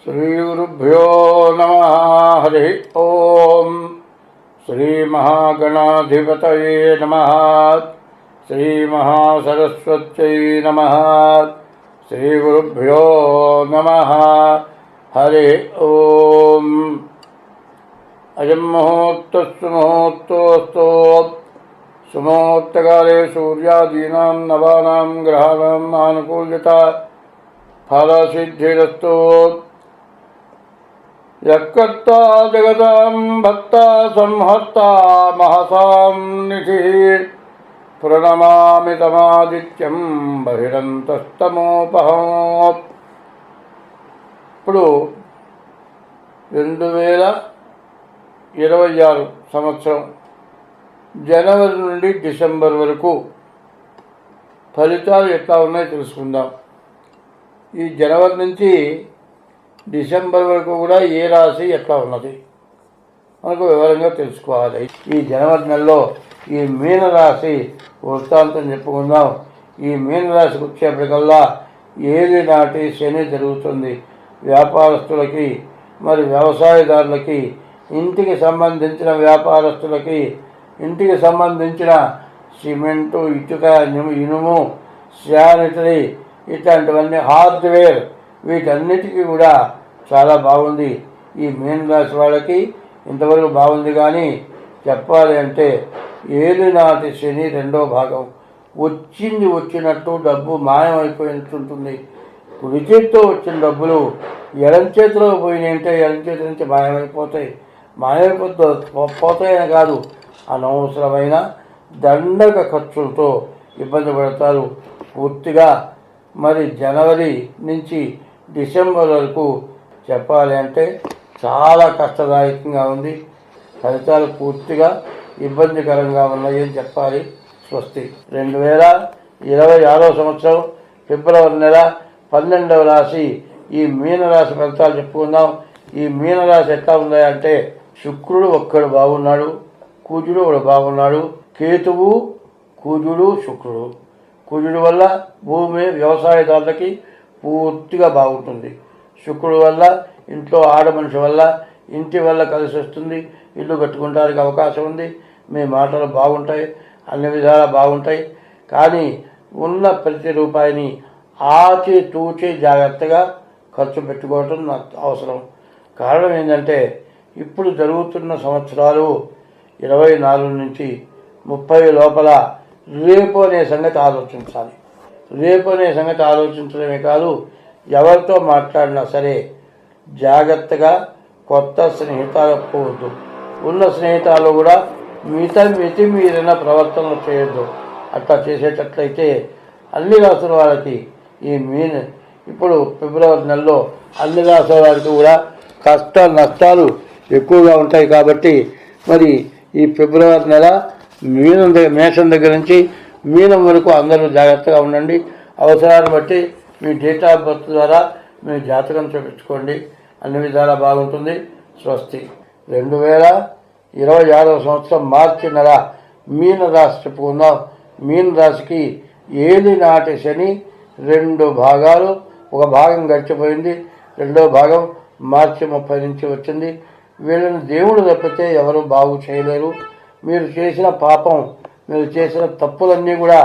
श्रीगुरुभ्यो नमः। हरि ओम। श्रीमहागणाधिपतये नमः। श्रीमहासरस्वत्यै नमः। श्रीगुरुभ्यो नमः। हरि ओम। अयं मुहूर्तस्तु मुहूर्तोऽस्तु सुमुहूर्तकाले सूर्यादीनां नवानां ग्रहाणाम् आनुकूल्यता फलसिद्धिरस्तु। यत्कर्ता जगतां भक्ता संहर्ता महसां निधिः प्रणमामि तमादित्यं बहिरन्तस्तमोपहम्। ఇప్పుడు 2026 సంవత్సరం జనవరి నుండి డిసెంబర్ వరకు ఫలితాలు ఎట్లా ఉన్నాయో తెలుసుకుందాం. ఈ జనవరి నుంచి డిసెంబర్ వరకు కూడా ఏ రాశి ఎట్లా ఉన్నది మనకు వివరంగా తెలుసుకోవాలి. ఈ జనవరి నెలలో ఈ మీనరాశి వృత్తాంతం చెప్పుకుందాం. ఈ మీనరాశికి వచ్చేప్పటికల్లా ఏది నాటి శని జరుగుతుంది. వ్యాపారస్తులకి మరి వ్యవసాయదారులకి, ఇంటికి సంబంధించిన వ్యాపారస్తులకి, ఇంటికి సంబంధించిన సిమెంటు, ఇటుక, ఇనుము, శానిటరీ ఇట్లాంటివన్నీ హార్డ్వేర్ వీటన్నిటికీ కూడా చాలా బాగుంది. ఈ మీనరాశి వాళ్ళకి ఇంతవరకు బాగుంది. కానీ చెప్పాలి అంటే ఏలినాటి శని రెండో భాగం వచ్చినట్టు డబ్బు మాయమైపోయినట్టుంటుంది. కుడి చేతితో వచ్చిన డబ్బులు ఎడం చేతిలో పోయినాయంటే ఎడం చేతి నుంచి మాయమైపోతాయని కాదు, అనవసరమైన దండక ఖర్చులతో ఇబ్బంది పడతారు. పూర్తిగా మరి జనవరి నుంచి డిసెంబర్ వరకు చెప్పాలి అంటే చాలా కష్టదాయకంగా ఉంది. ఫలితాలు పూర్తిగా ఇబ్బందికరంగా ఉన్నాయని చెప్పాలి. స్వస్తి. 2026 సంవత్సరం ఫిబ్రవరి నెల 12వ రాశి ఈ మీనరాశి ఫలితాలు చెప్పుకుందాం. ఈ మీనరాశి ఎట్లా ఉన్నాయంటే శుక్రుడు ఒక్కడు బాగున్నాడు, కుజుడు ఒకడు బాగున్నాడు, కేతువు, కుజుడు, శుక్రుడు. కుజుడు వల్ల భూమి వ్యవసాయదారులకి పూర్తిగా బాగుంటుంది. శుక్రుడు వల్ల ఇంట్లో ఆడమనిషి వల్ల ఇంటి వల్ల కలిసి వస్తుంది. ఇల్లు కట్టుకుంటానికి అవకాశం ఉంది. మీ మాటలు బాగుంటాయి, అన్ని విధాలా బాగుంటాయి. కానీ ఉన్న ప్రతి రూపాయిని ఆచి తూచి జాగ్రత్తగా ఖర్చు పెట్టుకోవటం నాకు అవసరం. కారణం ఏంటంటే ఇప్పుడు జరుగుతున్న సంవత్సరాలు 24 నుంచి 30 లోపల రేపు అనే సంగతి ఆలోచించాలి. రేపు అనే సంగతి ఆలోచించడమే కాదు, ఎవరితో మాట్లాడినా సరే జాగ్రత్తగా కొత్త స్నేహితాలు పోవద్దు. ఉన్న స్నేహితాలు కూడా మితి మీరిన ప్రవర్తనలు చేయొద్దు. అట్లా చేసేటట్లయితే అన్ని రాసుల వాళ్ళకి ఈ ఇప్పుడు ఫిబ్రవరి నెలలో అన్ని రాసుల వారికి కూడా కష్ట నష్టాలు ఎక్కువగా ఉంటాయి. కాబట్టి మరి ఈ ఫిబ్రవరి నెల మేషం దగ్గర నుంచి మీనం వరకు అందరూ జాగ్రత్తగా ఉండండి. అవసరాన్ని బట్టి మీ డేట్ ఆఫ్ బర్త్ ద్వారా మీ జాతకం చూపించుకోండి. అన్ని విధాలా బాగుంటుంది. స్వస్తి. 2026 సంవత్సరం మార్చి నెల మీనరాశి చెప్పుకుందాం. మీనరాశికి ఏలినాటి శని 2 భాగాలు, ఒక భాగం గడిచిపోయింది, రెండో భాగం మార్చి 30 నుంచి వచ్చింది. వీళ్ళని దేవుడు తప్పితే ఎవరు బాగు చేయలేరు. మీరు చేసిన పాపం, మీరు చేసిన తప్పులన్నీ కూడా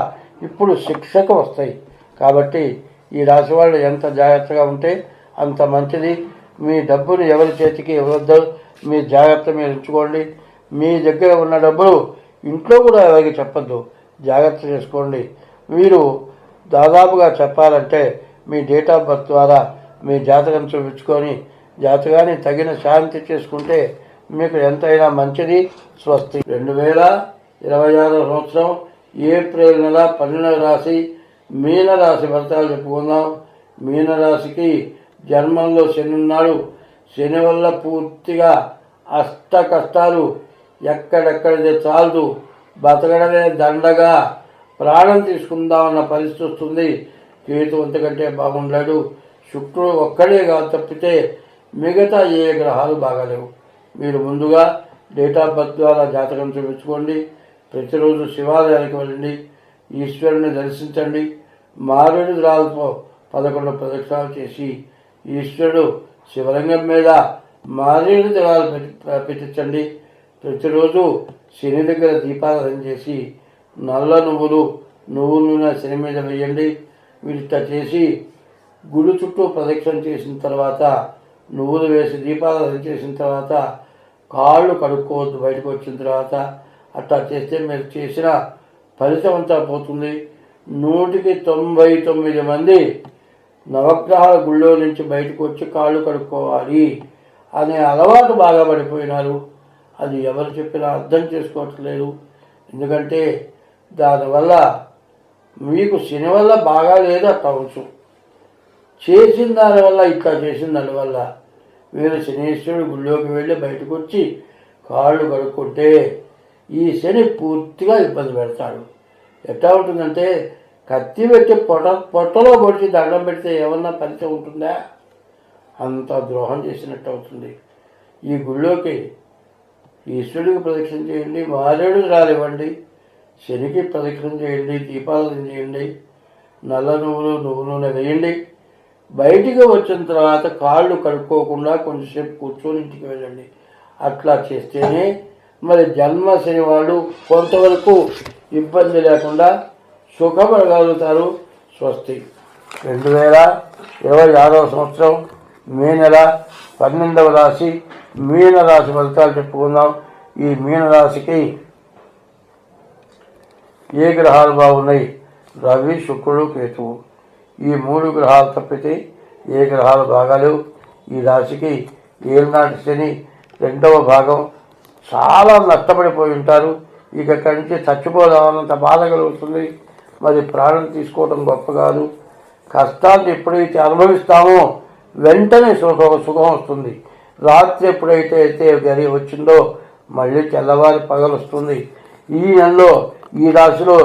ఇప్పుడు శిక్షకు వస్తాయి. కాబట్టి ఈ రాశి వాళ్ళు ఎంత జాగ్రత్తగా ఉంటే అంత మంచిది. మీ డబ్బును ఎవరి చేతికి ఇవ్వద్దు. మీ జాగ్రత్త మీరు ఉంచుకోండి. మీ దగ్గర ఉన్న డబ్బులు ఇంట్లో కూడా ఎవరికి చెప్పద్దు. జాగ్రత్త చేసుకోండి. మీరు దాదాపుగా చెప్పాలంటే మీ డేట్ ఆఫ్ బర్త్ ద్వారా మీ జాతకం చూపించుకొని జాతకాన్ని తగిన శాంతి చేసుకుంటే మీకు ఎంతైనా మంచిది. స్వస్తి. 2026 సంవత్సరం ఏప్రిల్ నెల 12వ రాశి మీనరాశి ఫలితాలు చెప్పుకుందాం. మీనరాశికి జన్మంలో శని ఉన్నాడు. శని వల్ల పూర్తిగా అష్ట కష్టాలు, ఎక్కడెక్కడితే చాలదు, బతకడమే దండగా ప్రాణం తీసుకుందామన్న పరిస్థితి వస్తుంది. కేతు అంతకంటే బాగుండాడు. శుక్రుడు ఒక్కడే కాదు తప్పితే మిగతా ఏ గ్రహాలు బాగాలేవు. మీరు ముందుగా డేట్ ఆఫ్ బర్త్ ద్వారా జాతకం చూపించుకోండి. ప్రతిరోజు శివాలయానికి వెళ్ళండి, ఈశ్వరుని దర్శించండి. మారేడు రాళ్ళతో 11 ప్రదక్షిణాలు చేసి ఈశ్వరుడు శివలింగం మీద మారేడు దళాలు పెట్టించండి. ప్రతిరోజు శని దగ్గర దీపారాధన చేసి నల్ల నువ్వుల నూనె శని మీద వేయండి. వీటితో చేసి గుడి చుట్టూ ప్రదక్షిణ చేసిన తర్వాత నువ్వులు వేసి దీపారాధన చేసిన తర్వాత కాళ్ళు కడుక్కోవద్దు. బయటకు వచ్చిన తర్వాత అట్లా చేస్తే మీరు చేసిన ఫలితం అంతా పోతుంది. 199 మంది నవగ్రహాల గుళ్ళో నుంచి బయటకు వచ్చి కాళ్ళు కడుక్కోవాలి అనే అలవాటు బాగా పడిపోయినారు. అది ఎవరు చెప్పినా అర్థం చేసుకోవట్లేదు. ఎందుకంటే దానివల్ల మీకు శని వల్ల బాగా లేదు అట్టవచ్చు, చేసిన దానివల్ల ఇట్లా చేసిన దానివల్ల మీరు శనీశ్వరుడు గుళ్ళోకి వెళ్ళి బయటకు వచ్చి కాళ్ళు కడుక్కుంటే ఈ శని పూర్తిగా ఇబ్బంది పెడతాడు. ఎట్లా ఉంటుందంటే కత్తి పెట్టి పొట్టలో పొడిచి దండం పెడితే ఏమన్నా ఫలితం ఉంటుందా? అంత ద్రోహం చేసినట్టు అవుతుంది. ఈ గుళ్ళోకి ఈశ్వరుడికి ప్రదక్షిణ చేయండి, మారేడు రాలివ్వండి, శనికి ప్రదక్షిణ చేయండి, దీపారాధన చేయండి, నల్ల నువ్వుల నూనె వేయండి. బయటికి వచ్చిన తర్వాత కాళ్ళు కడుక్కోకుండా కొంచెంసేపు కూర్చొని ఇంటికి వెళ్ళండి. అట్లా చేస్తేనే మరి జన్మ శని వాళ్ళు కొంతవరకు ఇబ్బంది లేకుండా సుఖపడగలుగుతారు. స్వస్తి. 2026వ సంవత్సరం మే నెల 12వ రాశి మీనరాశి ఫలితాలు చెప్పుకుందాం. ఈ మీనరాశికి ఏ గ్రహాలు బాగున్నాయి? రవి, శుక్రుడు, కేతువు. ఈ 3 గ్రహాలు తప్పితే ఏ గ్రహాలు బాగాలేవు. ఈ రాశికి ఏళ్ళనాటి శని 2వ భాగం. చాలా నష్టపడిపోయి ఉంటారు. ఇక ఇక్కడి నుంచి చచ్చిపోదామన్నంత బాధ కలుగుతుంది. మరి ప్రాణం తీసుకోవడం గొప్ప కాదు. కష్టాన్ని ఎప్పుడైతే అనుభవిస్తామో వెంటనే సుఖం వస్తుంది. రాత్రి ఎప్పుడైతే గరి వచ్చిందో మళ్ళీ తెల్లవారి పగలు వస్తుంది. ఈ నెలలో ఈ రాశిలో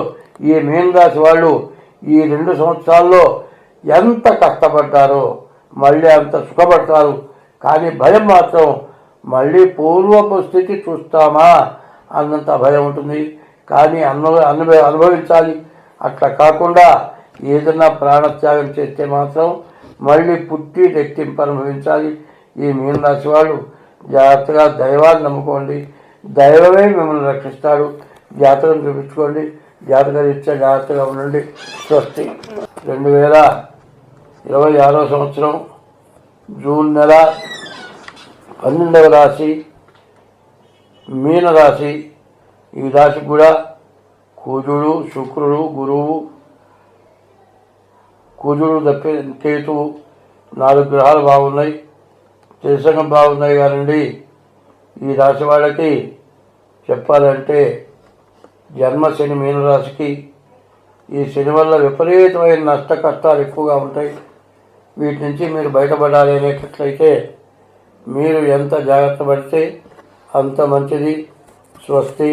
ఈ మీన రాశి వాళ్ళు ఈ 2 సంవత్సరాల్లో ఎంత కష్టపడ్డారో మళ్ళీ అంత సుఖపడతారు. కానీ భయం మాత్రం మళ్ళీ పూర్వపు స్థితి చూస్తామా అన్నంత భయం ఉంటుంది. కానీ అనుభవించాలి. అట్లా కాకుండా ఏదైనా ప్రాణత్యాగం చేస్తే మాత్రం మళ్ళీ పుట్టి రెట్టింపు అనుభవించాలి. ఈ మీనరాశి వాళ్ళు జాగ్రత్తగా దైవాన్ని నమ్ముకోండి. దైవమే మిమ్మల్ని రక్షిస్తాడు. జాతకం చూపించుకోండి. జాతకం ఇచ్చే జాగ్రత్తగా ఉండండి. స్వస్తి. 2026వ సంవత్సరం జూన్ నెల 12వ రాశి మీనరాశి. ఈ రాశికి కూడా కుజుడు, శుక్రుడు, గురువు, కుజుడు తప్పి కేతువు 4 గ్రహాలు బాగున్నాయి. త్రిసంగం బాగున్నాయి. కానండి ఈ రాశి వాళ్ళకి చెప్పాలంటే జన్మ శని మీనరాశికి ఈ శని వల్ల విపరీతమైన నష్ట కష్టాలు ఎక్కువగా ఉంటాయి. వీటి నుంచి మీరు బయటపడాలి అనేటట్లయితే మీరు ఎంత జాగ్రత్త పడితే అంత మంచిది. స్వస్తి.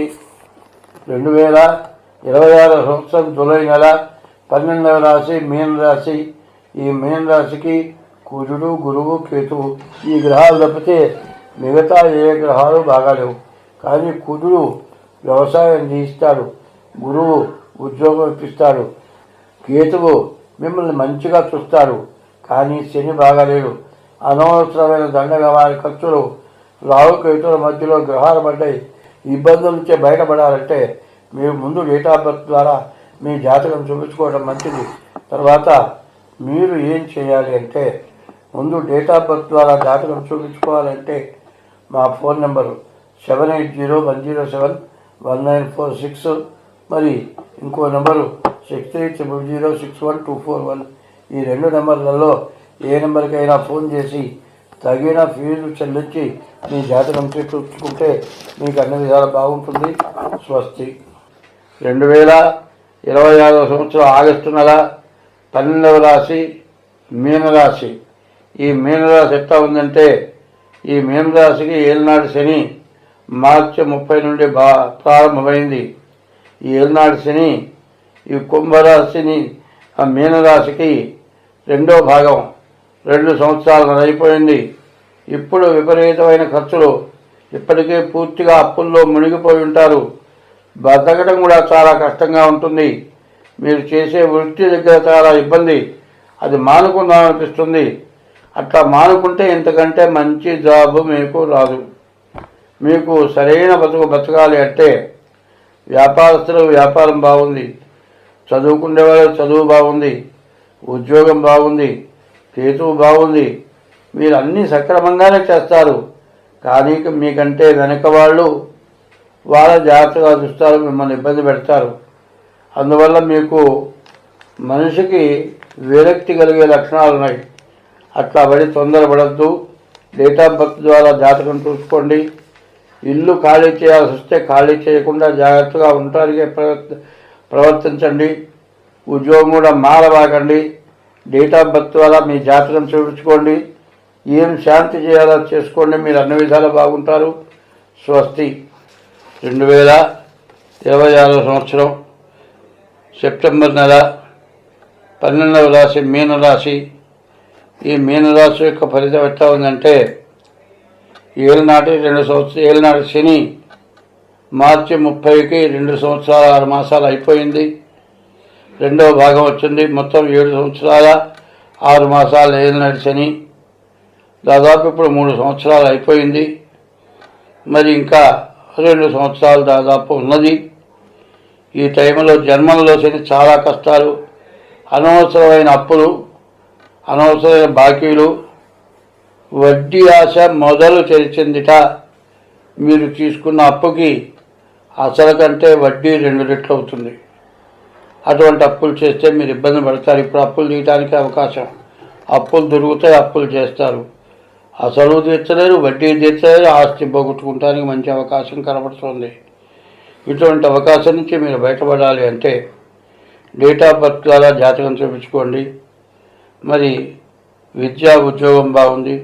2026 సంవత్సరం జూలై నెల 12వ రాశి మీనరాశి. ఈ మీనరాశికి కుజుడు, గురువు, కేతువు ఈ గ్రహాలు తప్పితే మిగతా ఏ గ్రహాలు బాగాలేవు. కానీ కుజుడు వ్యవసాయం చేయిస్తాడు, గురువు ఉద్యోగం ఇప్పిస్తాడు, కేతువు మిమ్మల్ని మంచిగా చూస్తాడు. కానీ శని బాగాలేడు. అనవసరమైన దండగా వారి ఖర్చులు. రాహు కేతువుల మధ్యలో గ్రహాలు పడ్డాయి. ఇబ్బందుల నుంచి బయటపడాలంటే మీరు ముందు డేట్ ఆఫ్ బర్త్ ద్వారా మీ జాతకం చూపించుకోవడం మంచిది. తర్వాత మీరు ఏం చేయాలి అంటే ముందు డేట్ ఆఫ్ బర్త్ ద్వారా జాతకం చూపించుకోవాలంటే మా ఫోన్ నెంబరు 7801071946. మరి ఇంకో నెంబరు 6300061241. ఈ 2 నెంబర్లలో ఏ నెంబర్కైనా ఫోన్ చేసి తగిన ఫీజు చెల్లించి మీ జాతకం చూపించుకుంటే మీకు అన్ని విధాలు బాగుంటుంది. స్వస్తి. 2026వ సంవత్సరం ఆగస్టు నెల 12వ రాశి మీనరాశి. ఈ మీనరాశి ఎట్లా ఉందంటే ఈ మీనరాశికి ఏలినాటి శని మార్చి 30 నుండి ప్రారంభమైంది. ఈ ఏలినాటి శని ఈ కుంభరాశిని ఆ మీనరాశికి 2వ భాగం 2 సంవత్సరాలు అయిపోయింది. ఇప్పుడు విపరీతమైన ఖర్చులు. ఇప్పటికే పూర్తిగా అప్పుల్లో మునిగిపోయి ఉంటారు. బతకడం కూడా చాలా కష్టంగా ఉంటుంది. మీరు చేసే వృత్తి దగ్గర చాలా ఇబ్బంది. అది మానుకుందామనిపిస్తుంది. అట్లా మానుకుంటే ఇంతకంటే మంచి జాబ్ మీకు రాదు. మీకు సరైన బతకాలి అంటే వ్యాపారస్తులు వ్యాపారం బాగుంది, చదువుకునేవాళ్ళు చదువు బాగుంది, ఉద్యోగం బాగుంది, కేతువు బాగుంది, మీరు అన్నీ సక్రమంగానే చేస్తారు. కానీ మీకంటే వెనక వాళ్ళు వాళ్ళ జాగ్రత్తగా చూస్తారు, మిమ్మల్ని ఇబ్బంది పెడతారు. అందువల్ల మీకు మనిషికి విరక్తి కలిగే లక్షణాలు ఉన్నాయి. అట్లా పడి తొందరపడద్దు. డేట్ ఆఫ్ బర్త్ ద్వారా జాతకం చూసుకోండి. ఇల్లు ఖాళీ చేయాల్సి వస్తే ఖాళీ చేయకుండా జాగ్రత్తగా ఉండటానికి ప్రవర్తించండి. ఉద్యోగం కూడా మారబాకండి. డేట్ ఆఫ్ బర్త్ ద్వారా మీ జాతకం చూపించుకోండి. ఏం శాంతి చేయాలో చేసుకోండి. మీరు అన్ని విధాలు బాగుంటారు. స్వస్తి. 2026 సంవత్సరం సెప్టెంబర్ నెల 12వ రాశి మీనరాశి. ఈ మీనరాశి యొక్క ఫలితం ఎట్లా ఉందంటే, ఏళ్ళనాటి శని మార్చి 30కి 2 సంవత్సరాల 6 మాసాలు అయిపోయింది. రెండవ భాగం వచ్చింది. మొత్తం 7 సంవత్సరాల 6 మాసాలు ఏళ్ళనాటి శని. దాదాపు ఇప్పుడు 3 సంవత్సరాలు అయిపోయింది. మరి ఇంకా 2 సంవత్సరాలు దాదాపు ఉన్నది. ఈ టైంలో జన్మలలో శని చాలా కష్టాలు, అనవసరమైన అప్పులు, అనవసరమైన బాకీలు, వడ్డీ ఆశ మొదలు తెరిచిందిట. మీరు తీసుకున్న అప్పుకి అసలు కంటే వడ్డీ 2 రెట్లు అవుతుంది. అటువంటి అప్పులు చేస్తే మీరు ఇబ్బంది పడతారు. ఇప్పుడు అప్పులు తీయడానికి అవకాశం, అప్పులు దొరుకుతాయి, అప్పులు చేస్తారు. అసలు తీర్చలేరు, వడ్డీ తీర్చలేరు, ఆస్తి పోగొట్టుకుంటానికి మంచి అవకాశం కనబడుతుంది. ఇటువంటి అవకాశం నుంచి మీరు బయటపడాలి అంటే డేట్ ఆఫ్ బర్త్ ద్వారా జాతకం చూపించుకోండి. మరి విద్యా ఉద్యోగం బాగుంది,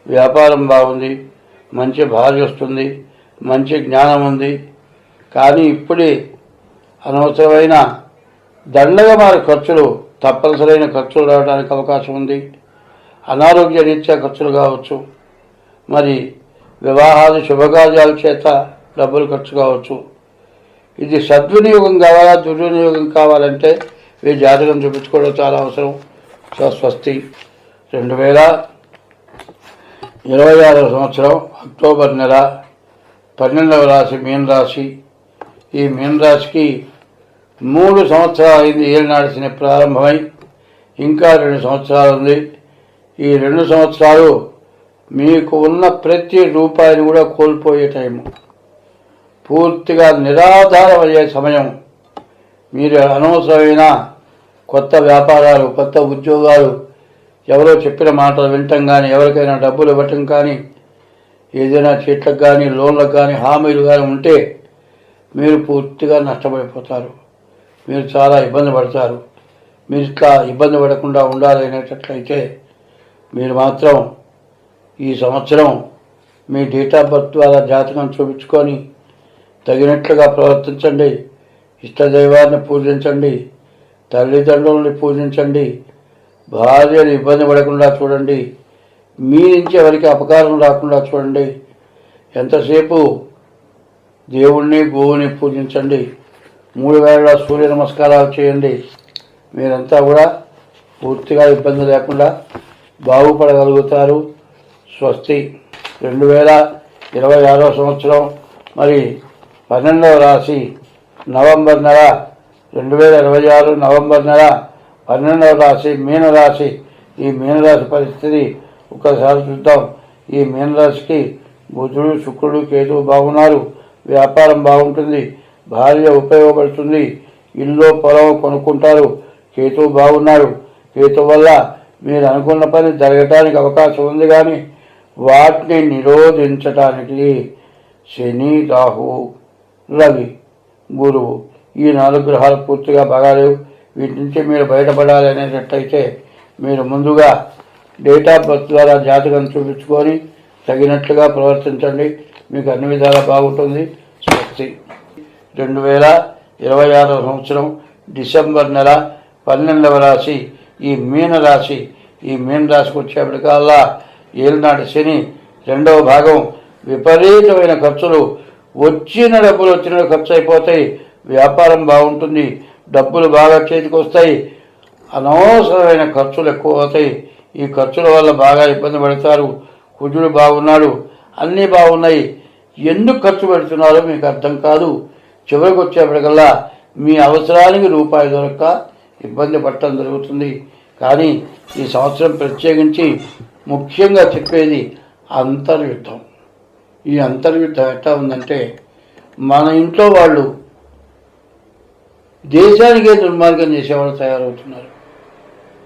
వ్యాపారం బాగుంది, మంచి భార్య వస్తుంది, మంచి జ్ఞానం ఉంది. కానీ ఇప్పుడే అనవసరమైన దండగా మారి ఖర్చులు, తప్పనిసరైన ఖర్చులు రావడానికి అవకాశం ఉంది. అనారోగ్య రీత్యా ఖర్చులు కావచ్చు. మరి వివాహాది శుభకార్యాల చేత డబ్బులు ఖర్చు కావచ్చు. ఇది సద్వినియోగం కావాలా దుర్వినియోగం కావాలంటే ఈ జాతకం చూపించుకోవడం చాలా అవసరం. స్వస్తి. 2026 సంవత్సరం అక్టోబర్ నెల 12వ రాశి మీనరాశి. ఈ మీనరాశికి 3 సంవత్సరాలు అయింది ఏళ్ళనాటి శని ప్రారంభమై. ఇంకా 2 సంవత్సరాలు ఉంది. ఈ 2 సంవత్సరాలు మీకు ఉన్న ప్రతి రూపాయిని కూడా కోల్పోయే టైము, పూర్తిగా నిరాధారం అయ్యే సమయం. మీరు అనవసరమైన కొత్త వ్యాపారాలు, కొత్త ఉద్యోగాలు, ఎవరో చెప్పిన మాటలు వినటం కానీ, ఎవరికైనా డబ్బులు ఇవ్వటం కానీ, ఏదైనా చీట్లకు కానీ, లోన్లకు కానీ, హామీలు కానీ ఉంటే మీరు పూర్తిగా నష్టపడిపోతారు. మీరు చాలా ఇబ్బంది పడతారు. మీరు ఇట్లా ఇబ్బంది పడకుండా ఉండాలి అనేటట్లయితే మీరు మాత్రం ఈ సంవత్సరం మీ డేట్ ఆఫ్ బర్త్ ద్వారా జాతకం చూపించుకొని తగినట్లుగా ప్రవర్తించండి. ఇష్టదైవాన్ని పూజించండి, తల్లిదండ్రులని పూజించండి, భార్యను ఇబ్బంది పడకుండా చూడండి, మీ నుంచి ఎవరికి అపకారం రాకుండా చూడండి. ఎంతసేపు దేవుణ్ణి గోవుని పూజించండి. 3 వేళ సూర్య నమస్కారాలు చేయండి. మీరంతా కూడా పూర్తిగా ఇబ్బంది లేకుండా బాగుపడగలుగుతారు. స్వస్తి. 2026 సంవత్సరం మరి 12వ రాశి నవంబర్ నెల 2026 నవంబర్ నెల 12వ రాశి మీనరాశి. ఈ మీనరాశి పరిస్థితి ఒకసారి చూద్దాం. ఈ మీనరాశికి బుధుడు, శుక్రుడు, కేతువు బాగున్నారు. వ్యాపారం బాగుంటుంది, భార్య ఉపయోగపడుతుంది, ఇల్లు పొలం కొనుక్కుంటారు. కేతువు బాగున్నారు. కేతు వల్ల మీరు అనుకున్న పని జరగటానికి అవకాశం ఉంది. కానీ వాటిని నిరోధించటానికి శని, రాహు, రవి, గురువు ఈ 4 గ్రహాలు పూర్తిగా బాగాలేవు. వీటి నుంచి మీరు బయటపడాలి అనేటట్టయితే మీరు ముందుగా డేట్ ఆఫ్ బర్త్ ద్వారా జాతకం చూపించుకొని తగినట్లుగా ప్రవర్తించండి. మీకు అన్ని విధాలా బాగుంటుంది. స్వస్తి. 2026 సంవత్సరం డిసెంబర్ నెల 12వ రాశి ఈ మీనరాశి. ఈ మీనరాశికి వచ్చేప్పటికల్లా ఏళ్ళనాటి శని 2వ భాగం. విపరీతమైన ఖర్చులు, వచ్చిన డబ్బులు వచ్చిన ఖర్చు అయిపోతాయి. వ్యాపారం బాగుంటుంది, డబ్బులు బాగా చేతికి వస్తాయి. అనవసరమైన ఖర్చులు ఎక్కువ అవుతాయి. ఈ ఖర్చుల వల్ల బాగా ఇబ్బంది పడతారు. కుజుడు బాగున్నాడు, అన్నీ బాగున్నాయి, ఎందుకు ఖర్చు పెడుతున్నారో మీకు అర్థం కాదు. చివరికి వచ్చేప్పటికల్లా మీ అవసరానికి రూపాయి దొరక్క ఇబ్బంది పడటం జరుగుతుంది. కానీ ఈ సంవత్సరం ప్రత్యేకించి ముఖ్యంగా చెప్పేది అంతర్యుద్ధం. ఈ అంతర్యుద్ధం ఎట్లా ఉందంటే, మన ఇంట్లో వాళ్ళు దేశానికే దుర్మార్గం చేసేవాళ్ళు తయారవుతున్నారు.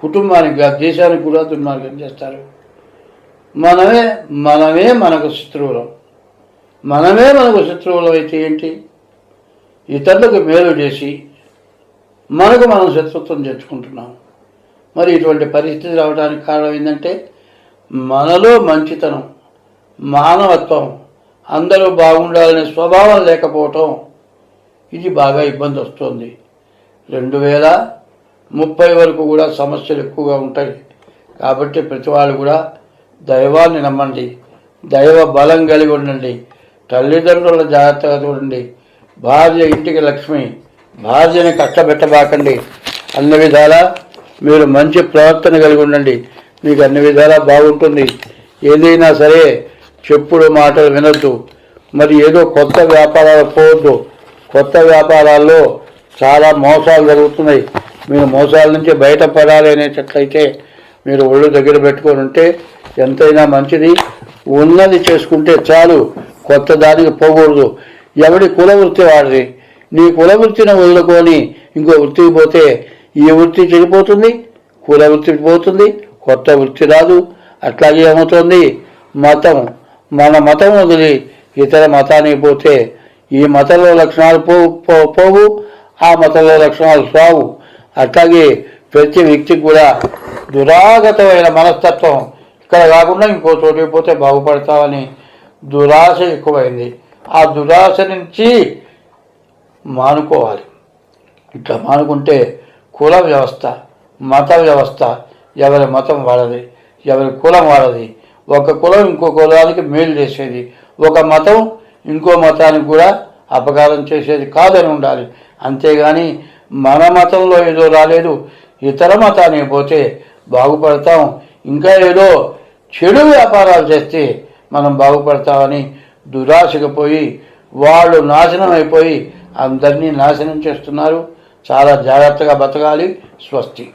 కుటుంబానికి దేశానికి కూడా దుర్మార్గం చేస్తారు. మనమే మనకు శత్రువులం. మనకు శత్రువులం అయితే ఏంటి? ఇతరులకు మేలు చేసి మనం శత్రుత్వం తెచ్చుకుంటున్నాం. మరి ఇటువంటి పరిస్థితి రావడానికి కారణం ఏంటంటే, మనలో మంచితనం, మానవత్వం, అందరూ బాగుండాలనే స్వభావం లేకపోవటం, ఇది బాగా ఇబ్బంది వస్తుంది. 2030 వరకు కూడా సమస్యలు ఎక్కువగా ఉంటాయి. కాబట్టి ప్రతి వాళ్ళు కూడా దైవాన్ని నమ్మండి, దైవ బలం కలిగి ఉండండి, తల్లిదండ్రుల జాగ్రత్తగా చూడండి, భార్య ఇంటికి లక్ష్మి, భార్యని కష్టపెట్టబాకండి. అన్ని విధాలా మీరు మంచి ప్రవర్తన కలిగి ఉండండి, మీకు అన్ని విధాలా బాగుంటుంది. ఏదైనా సరే చెప్పుడు మాటలు వినొద్దు. మరి ఏదో కొత్త వ్యాపారాలు పోవద్దు. కొత్త వ్యాపారాల్లో చాలా మోసాలు జరుగుతున్నాయి. మీరు మోసాల నుంచి బయటపడాలి అనేటట్లయితే మీరు ఒళ్ళు దగ్గర పెట్టుకొని ఉంటే ఎంతైనా మంచిది. ఉన్నది చేసుకుంటే చాలు, కొత్త దానికి పోకూడదు. ఎవడి కుల వృత్తి వాడిది. నీ కుల వృత్తిని వదులుకొని ఇంకో వృత్తికి పోతే ఈ వృత్తి చెడిపోతుంది, కుల వృత్తి పోతుంది, కొత్త వృత్తి రాదు. అట్లాగే ఏమవుతుంది, మన మతం వదిలి ఇతర మతానికి పోతే ఈ మతంలో లక్షణాలు పోవు, ఆ మతంలో లక్షణాలు రావు. అట్లాగే ప్రతి వ్యక్తికి కూడా దురాగతమైన మనస్తత్వం, ఇక్కడ కాకుండా ఇంకో చోటికి పోతే బాగుపడతామని దురాశ ఎక్కువైంది. ఆ దురాశ నుంచి మానుకోవాలి. ఇట్లా మానుకుంటే కుల వ్యవస్థ, మత వ్యవస్థ, ఎవరి మతం వాళ్ళది, ఎవరి కులం వాళ్ళది. ఒక కులం ఇంకో కులానికి మేలు చేసేది, ఒక మతం ఇంకో మతానికి కూడా అపకారం చేసేది కాదని ఉండాలి. అంతేగాని మన మతంలో ఏదో రాలేదు, ఇతర మతానికి పోతే బాగుపడతాం, ఇంకా ఏదో చెడు వ్యాపారాలు చేస్తే మనం బాగుపడతామని దురాశకు పోయి వాళ్ళు నాశనం అయిపోయి అందరినీ నాశనం చేస్తున్నారు. చాలా జాగ్రత్తగా బతకాలి. స్వస్తి.